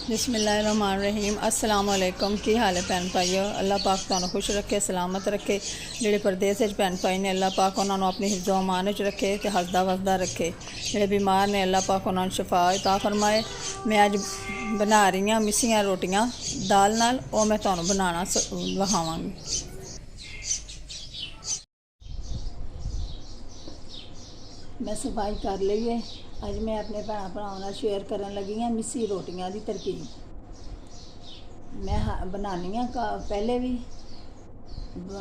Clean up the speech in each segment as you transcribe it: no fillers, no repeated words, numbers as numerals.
बिस्मिल्लाहिर्रहमानिर्रहीम। अस्सलाम वालेकुम। की हाल है भैन भाईओ? अल्लाह पाक तुहानू खुश रखे, सलामत रखे। जेडे परदेस भैन भाई ने अल्लाह पाक उन्होंने अपनी हिफ्ज़ो अमान च रखे तो हसदा वसदा रखे। जेडे बीमार ने अल्लाह पाक उन्होंने शफा अता फरमाए। मैं अज बना रही हाँ मिस्सियां रोटियां दाल नाल, वो मैं तुहानू बनाना विखावांगी। मैं सफाई कर ली है। अज मैं अपने भैन भरावां नाल शेयर करन लगी हाँ मिस्सी रोटियां की तरकीब। मैं बनानी हाँ पहले भी।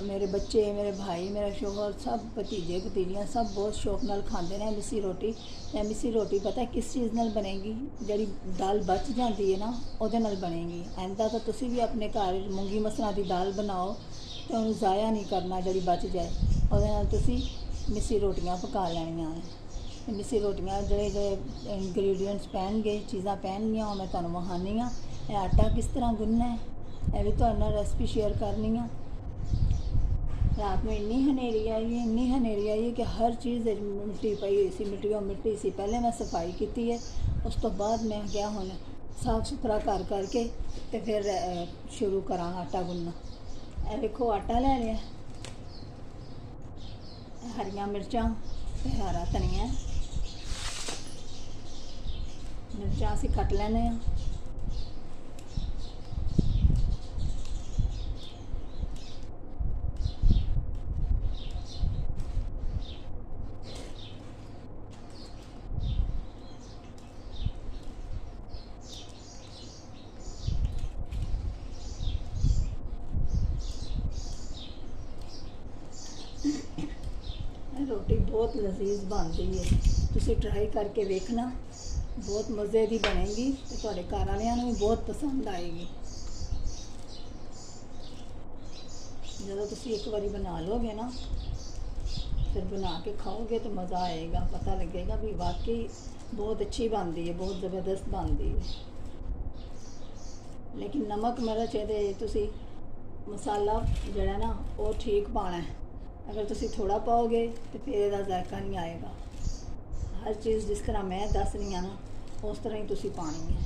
मेरे बच्चे, मेरे भाई, मेरा शोहर, सब भतीजे भतीजियाँ सब बहुत शौक नाल खाते हैं मिस्सी रोटी। मिस्सी रोटी पता किस चीज़ नाल बनेगी? जी दाल बच जाती है ना, उहदे नाल बनेगी। इंदा तो तुसी भी अपने घर मूंगी मसरां की दाल बनाओ तो उन्हें ज़ाया नहीं करना, जी बच जाए उहदे नाल तुसी मिस्सी रोटियां पका लैनियां ने। मिस्सी रोटियां जो इंग्रीडिएंट्स पैणगे, चीज़ां पैणगियां, मैं तुहानू विखानी हाँ। आटा किस तरह गुनना है यह भी तुहाडे नाल रेसिपी शेयर करनी हाँ। रात में इन्नी हनेरी आई है कि हर चीज़ मिट्टी पई हुई सी, मिट्टी सी। पहले मैं सफाई की है, उस तो बाद मैं क्या हुण साफ सुथरा करके तो फिर शुरू करा आटा गुनना। यह देखो आटा ले लिया, हरियां मिर्चां ते हरा धनिया। मिर्चां असीं कट लैने आ। रोटी बहुत लजीज बनती है, तुसी ट्राई करके वेखना, बहुत मज़े की बनेगी तो तुहाडे घर वालियां नूं भी बहुत पसंद आएगी। जदों तुसी एक बारी बना लोगे ना, फिर बना के खाओगे तो मज़ा आएगा, पता लगेगा भी वाकई बहुत अच्छी बनती है, बहुत ज़बरदस्त बनती है। लेकिन नमक मिर्च ये तुसी मसाला जड़ा ना वो ठीक पाना है। अगर तुसी थोड़ा पाओगे तो फिर इसका जायका नहीं आएगा। हर चीज़ जिस तरह मैं दस रही हाँ ना, उस तरह ही तुसी पानी है।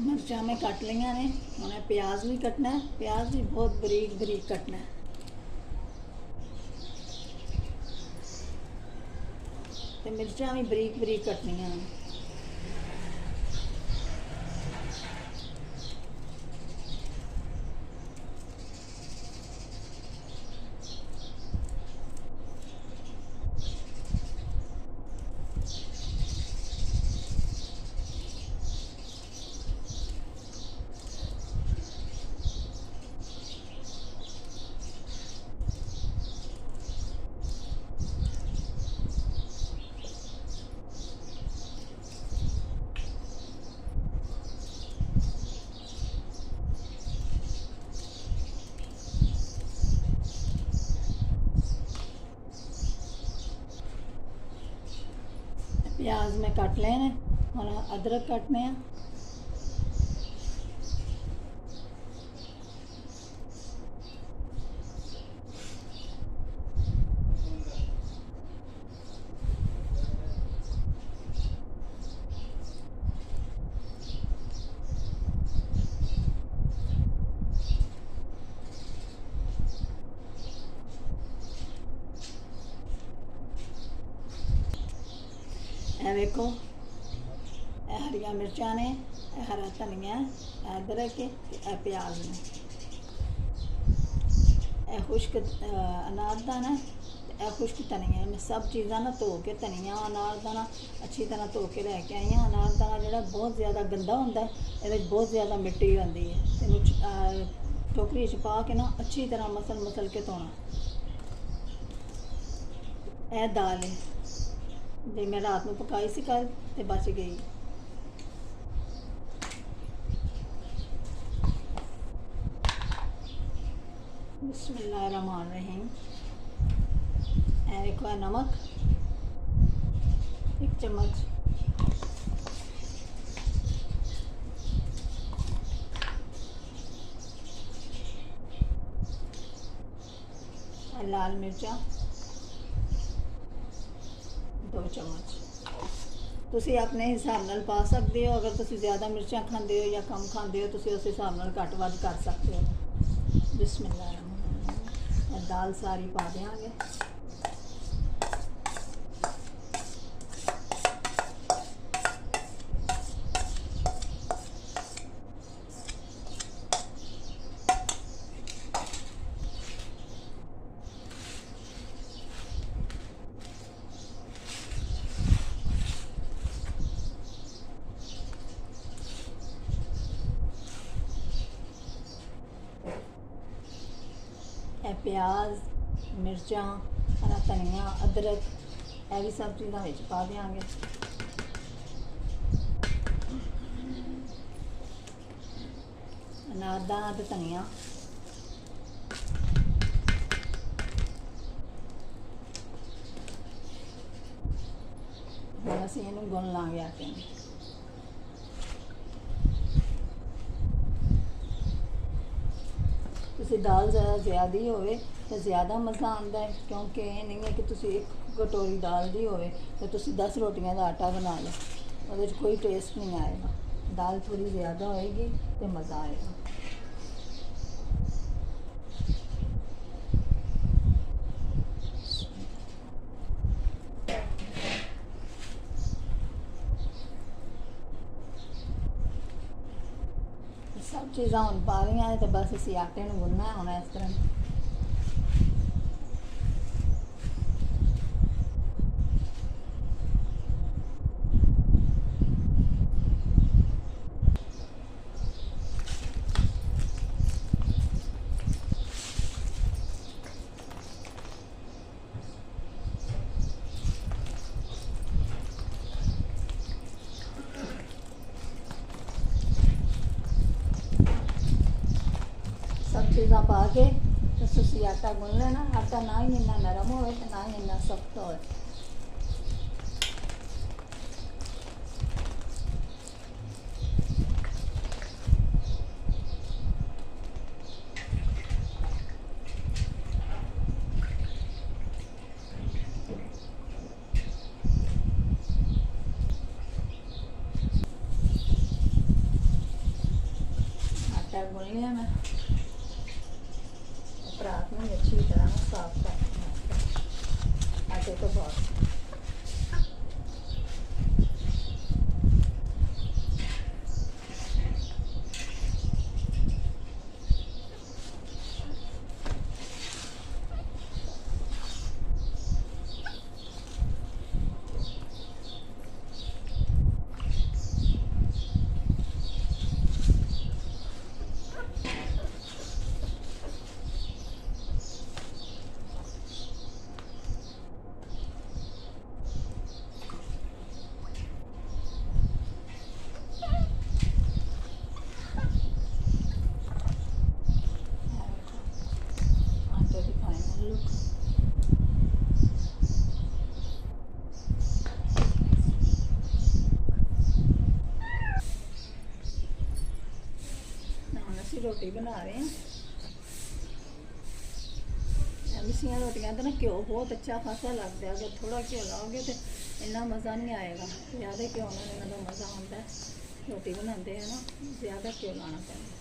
मिर्चा मैं कट लिया ने, उन्हें प्याज भी कटना है, प्याज भी बहुत बरीक बरीक कटना है। तो मिर्चा भी बरीक बरीक कटनिया ने। प्याज में कट लेने, हम अदरक कटने हैं। देखो हरिया मिर्चा ने, हरा धनिया, अदरक, प्याज ने, खुश्क अनारदाना, खुश्क धनिया। मैं सब चीज़ा ना धो के, धनिया अनारदाना अच्छी तरह धो के लैके आई हाँ। अनारदाना जो बहुत ज़्यादा गंदा होंगे, ये बहुत ज़्यादा मिट्टी होती है। टोकरी च पा के ना अच्छी तरह मसल के धोना। यह दाल है जी मैं रात में पकाई सी कल तो बच गई। बिस्मिल्लाहिर्रहमानिर्रहीम। देखो है नमक 1 चम्मच, लाल मिर्चा चम्मच। ਤੁਸੀਂ ਆਪਣੇ ਹਿਸਾਬ ਨਾਲ ਪਾ ਸਕਦੇ ਹੋ। ਅਗਰ ਤੁਸੀਂ ਜ਼ਿਆਦਾ ਮਿਰਚਾਂ ਖਾਂਦੇ ਹੋ ਜਾਂ ਕਮ ਖਾਂਦੇ ਹੋ ਤੁਸੀਂ ਉਸ ਹਿਸਾਬ ਨਾਲ ਘੱਟ ਵੱਧ ਕਰ ਸਕਦੇ ਹੋ। ਬਿਸਮਿल्लाह ਇਹ ਦਾਲ ਸਾਰੀ ਪਾ ਦਿਆਂਗੇ। प्याज मिर्चा हरा धनिया अदरक यह भी सब चीज़ा विच पा देंगे। अनारदाना ते धनिया हम असीं इहनूं गुन लांगे आटे नूं। तुसी दाल ज़्यादा ही होवे तो ज़्यादा मज़ा आता है, क्योंकि ये नहीं है कि तुसी एक कटोरी दाल दी होवे तो तुसी 10 रोटियां का आटा बना लो, वो कोई टेस्ट नहीं आएगा। दाल थोड़ी ज़्यादा होएगी तो मज़ा आएगा। सब चीज़ा हम पा रही हैं तो बस इसी आटे में गुनना होना इस तरह। सब चीज़ा पा के तो तुसी आटा गुन लेना। आटा ना ही इन्ना नरम हो ना ही इन्ना सख्त हो। आटा गुन लिया मैं, परात में अच्छी तरह साफ कर आटे तो बहुत। रोटी बना रहे हैं मिसियां रोटियां तो ना घ्यो बहुत अच्छा खासा लगता है। अगर थोड़ा घ्यो लाओगे तो इन्ना मज़ा नहीं आएगा। ज़्यादा घ्यो लाने का मज़ा आता है। रोटी बनाते हैं ना ज़्यादा घ्यो लाना पैंदा।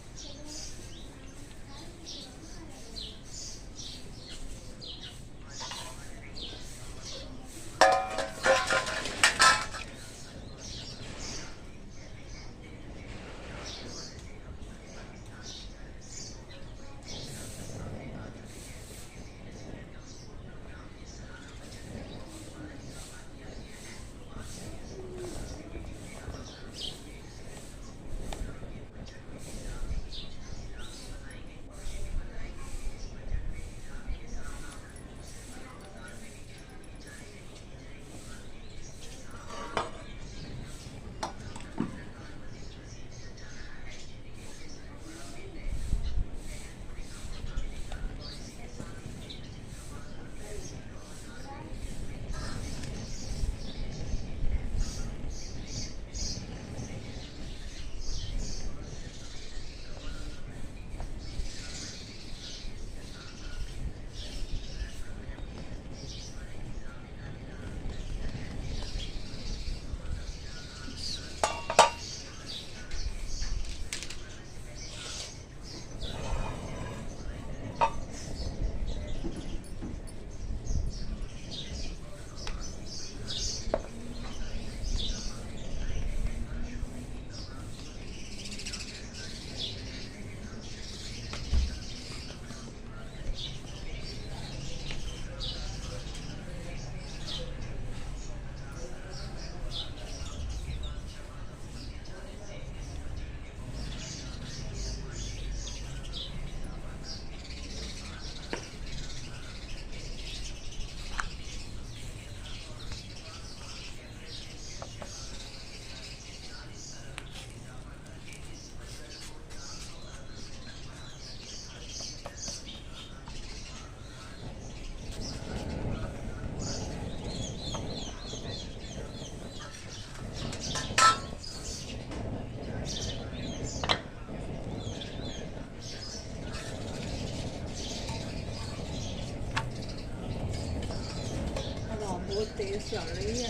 तेज चल रही है।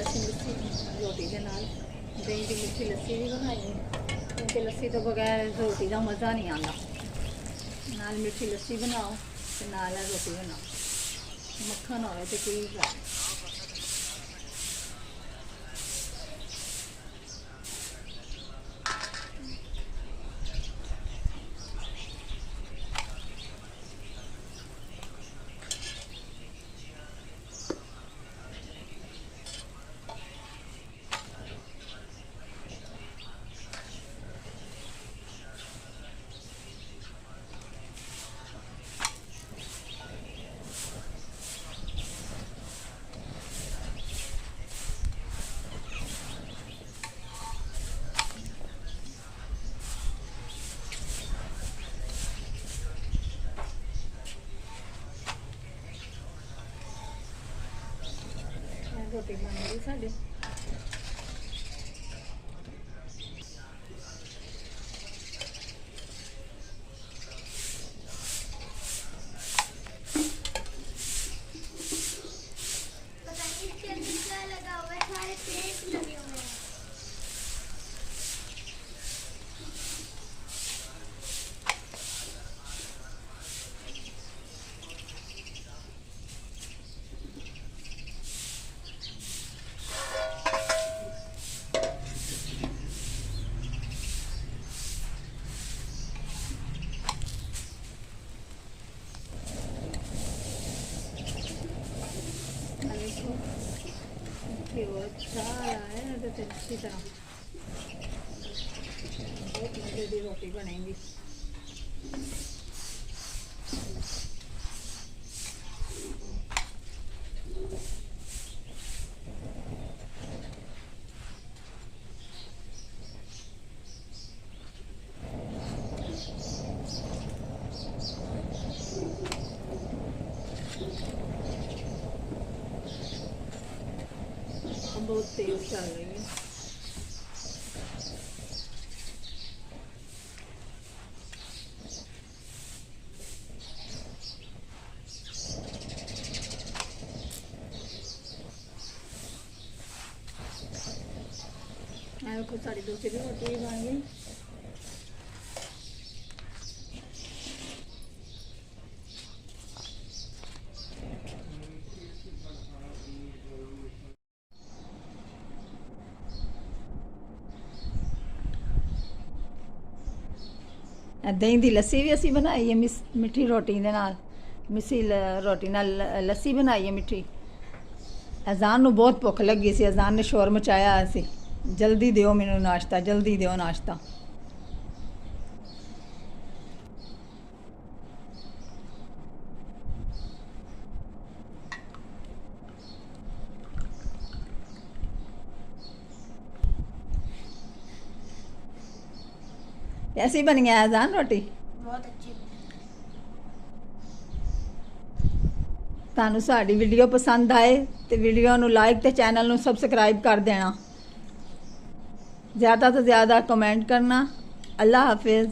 असी मिठी रोटी के नाल दही की मिठी लस्सी भी बनाई है, क्योंकि लस्सी तो बगैर रोटी का मज़ा नहीं आता। नाल मिठी लस्सी बनाओ तो नाल रोटी बनाओ, मक्खन हो तो ठीक है। रोटी बन गई साढ़े। पता नहीं इसके अंदर क्या लगा हुआ है, सारे पेंट लगे हुए हैं। अच्छा है तो अच्छी तरह बहुत मजे की रोटी बनेगी। बहुत तेज चल रही है। कुछ साड़ी दूसरी रोटी बन गई। दही की लस्सी भी असी बनाई है मिठी रोटी के नाल, मिसी रोटी नाल लस्सी बनाई है मिठी। अजान नूं बहुत भुख लगी सी, अजान ने शोर मचाया सी, जल्दी दिओ मैनू नाश्ता, जल्दी दिओ नाश्ता। कैसी बनी है अजान रोटी? बहुत अच्छी। तुहानू साडी वीडियो पसंद आए तो वीडियो नू लाइक ते चैनल नू सबसक्राइब कर देना, ज़्यादा तो ज़्यादा कमेंट करना। अल्लाह हाफिज़।